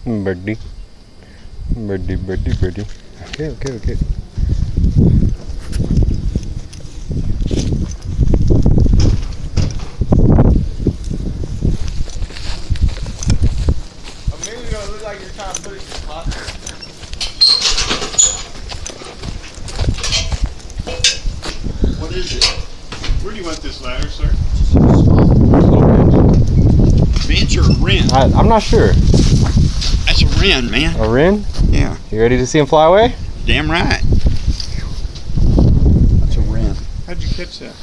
Birdie. Birdie, birdie, birdie. Okay, okay, okay. A minute ago, it looked like you're trying to put it in your pocket. What is it? Where do you want this ladder, sir? Bench or a wren? I'm not sure. That's a wren, man. A wren? Yeah. You ready to see him fly away? Damn right. That's a wren. How'd you catch that?